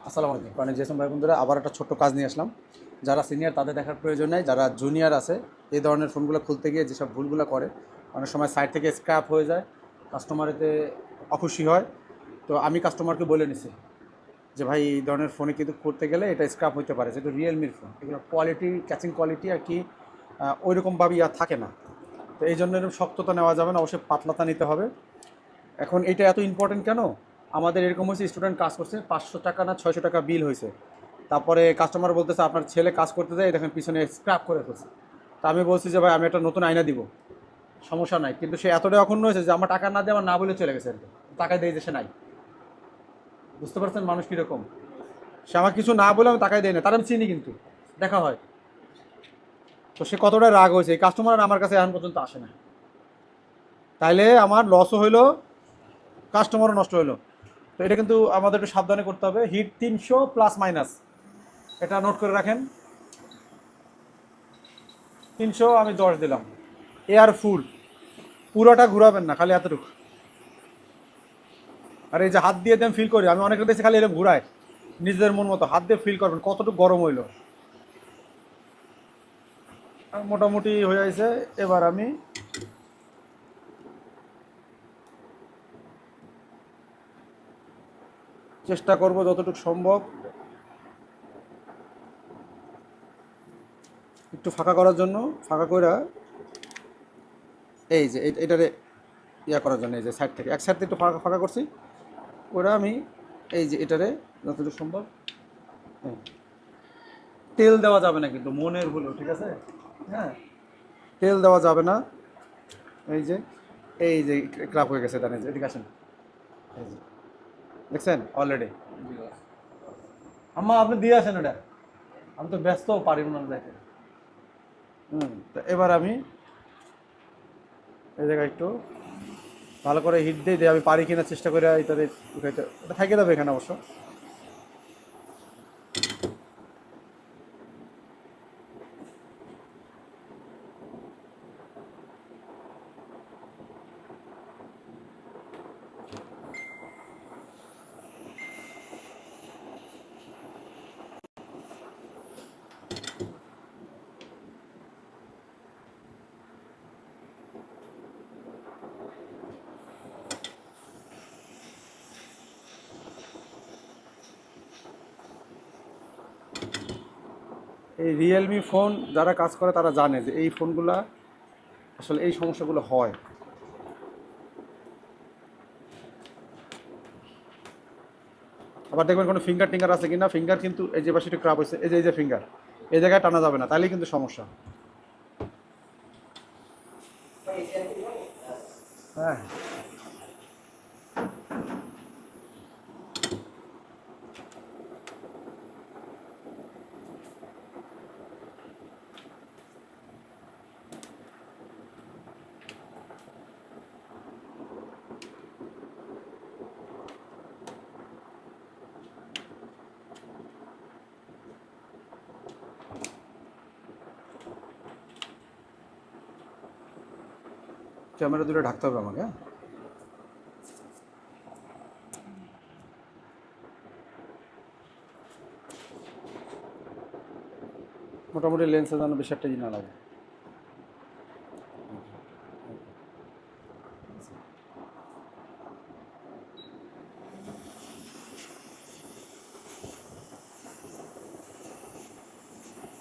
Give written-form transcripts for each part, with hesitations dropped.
আসসালামু আলাইকুম প্রাণী জেসম ভাই বন্ধুরা, আবার একটা ছোট্ট কাজ নিয়ে আসলাম। যারা সিনিয়র তাদের দেখার প্রয়োজন নেই, যারা জুনিয়র আছে এই ধরনের ফোনগুলো খুলতে গিয়ে যেসব ভুলগুলো করে, অনেক সময় সাইড থেকে স্ক্র্যাপ হয়ে যায়, কাস্টমার এতে অখুশি হয়। তো আমি কাস্টমারকে বলে নিছি যে ভাই এই ধরনের ফোনে কিন্তু করতে গেলে এটা স্ক্র্যাপ হতে পারে, যেহেতু রিয়েলমির ফোন, এগুলো কোয়ালিটি ক্যাচিং কোয়ালিটি আর কি ওই রকমভাবে থাকে না। তো এই জন্য এরকম শক্ততা নেওয়া যাবে না, অবশ্যই পাতলাতা নিতে হবে। এখন এটা এত ইম্পর্টেন্ট কেন? আমাদের এরকম হয়েছে, স্টুডেন্ট কাজ করছে, 500 টাকা না 600 টাকা বিল হয়েছে। তারপরে কাস্টমার বলতেছে আপনার ছেলে কাজ করতে যায়, দেখেন পিছনে স্ক্র্যাপ করে ফেলছে। তা আমি বলছি যে ভাই আমি একটা নতুন আয়না দিব, সমস্যা নাই, কিন্তু সে এতটাই অক্ষুণ্ণ হয়েছে যে আমার টাকা না দিয়ে আমার না বলে চলে গেছে আর কি। টাকা দিয়ে যে সে নাই, বুঝতে পারছেন মানুষ কীরকম। সে আমার কিছু না বলে আমি টাকাই দেয় না, তার আমি চিনি কিন্তু দেখা হয়। তো সে কতটা রাগ হয়েছে, এই কাস্টমার আমার কাছে এখন পর্যন্ত আসে না। তাইলে আমার লসও হইলো, কাস্টমারও নষ্ট হলো। তো এটা কিন্তু আমাদের একটু সাবধানে করতে হবে। হিট 300 প্লাস মাইনাস, এটা নোট করে রাখেন। 300 আমি 10 দিলাম। এয়ার ফুল, পুরোটা ঘুরাবেন না, খালি এতটুকু। আর এই যে হাত দিয়ে আমি ফিল করি, আমি অনেকের দেশে খালি এরকম ঘুরায় নিজেদের মন মতো, হাত দিয়ে ফিল করবেন কতটুকু গরম হইলো। আর মোটামুটি হয়ে আছে। এবার আমি চেষ্টা করব যতটুকু সম্ভব একটু ফাঁকা করার জন্য। ফাঁকা করে এই যে এটারে ইয়া করার জন্য, এই যে সাইড থেকে এক সাইড থেকে একটু ফাঁকা ফাঁকা করছি, ওরা আমি এই যে এটারে যতটুকু সম্ভব। হ্যাঁ, তেল দেওয়া যাবে না কিন্তু, মনের ভুলো, ঠিক আছে? হ্যাঁ, তেল দেওয়া যাবে না। এই যে এই যে ক্রাপ হয়ে গেছে, জানেন, এদিকে আসেন। এই যে দেখছেন অলরেডি। আম্মা আপনি দিয়ে আসেন ওটা, আমি তো ব্যস্ত, পারিব না দেখে। তো এবার আমি এই জায়গায় একটু ভালো করে হিট দিয়ে আমি পারি কিনা চেষ্টা করে এটাতে উঠাইতে, ওটা থাকে যাবে এখানে অবশ্য। এই রিয়েলমি ফোন যারা কাজ করে তারা জানে যে এই ফোনগুলা আসলে এই সমস্যাগুলো হয়। আবার দেখবেন কোনো ফিঙ্গার টিঙ্গার আছে কিনা, ফিঙ্গার কিন্তু এই যে পাশে একটু ক্রাপ হয়েছে, এই যে ফিঙ্গার এই জায়গায় টানা যাবে না, তাহলেই কিন্তু সমস্যা। হ্যাঁ, ক্যামেরা দুটো ঢাকতে হবে আমাকে, হ্যাঁ? মোটামুটি লেন্সে যেন বেশি একটা ই না লাগে।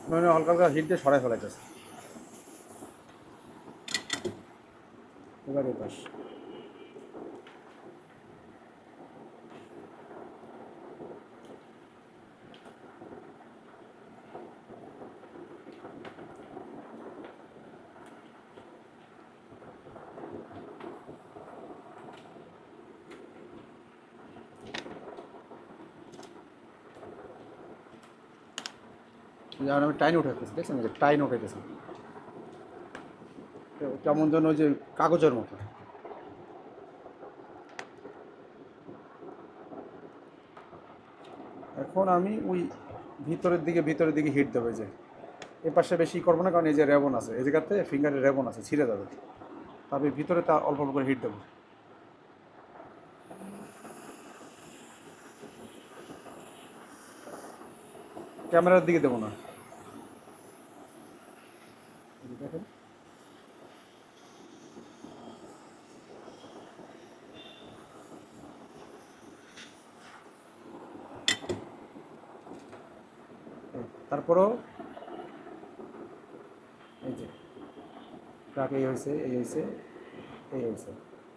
মানে হালকা হালকা হিট দিয়ে সরাই ফেলাইতেছে। এবার এই পাশ যেমন আমি টাইন উঠাইতেছি, দেখছেন যে টাইন উঠাইতেছি, কেমন যেন ওই যে কাগজের মতো। এখন আমি ওই ভিতরের দিকে হিট দেবো, এই যে এ পাশে বেশি করবো না, কারণ এই যে রেবন আছে, এই জায়গাতে ফিঙ্গারের রেবন আছে, ছিঁড়ে যাবে। তবে ভিতরে তা অল্প অল্প করে হিট দেবো। ক্যামেরার দিকে দেবো না। দেখেন তারপরও এই যে ট্রাক এই হয়েছে এই হয়েছে এই হয়েছে,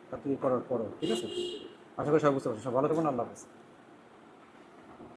তা তুই করার পরও ঠিক আছে। আশা করি সব বুঝতে পারছো। সব ভালো থাকুন, আল্লাহ হাফেজ।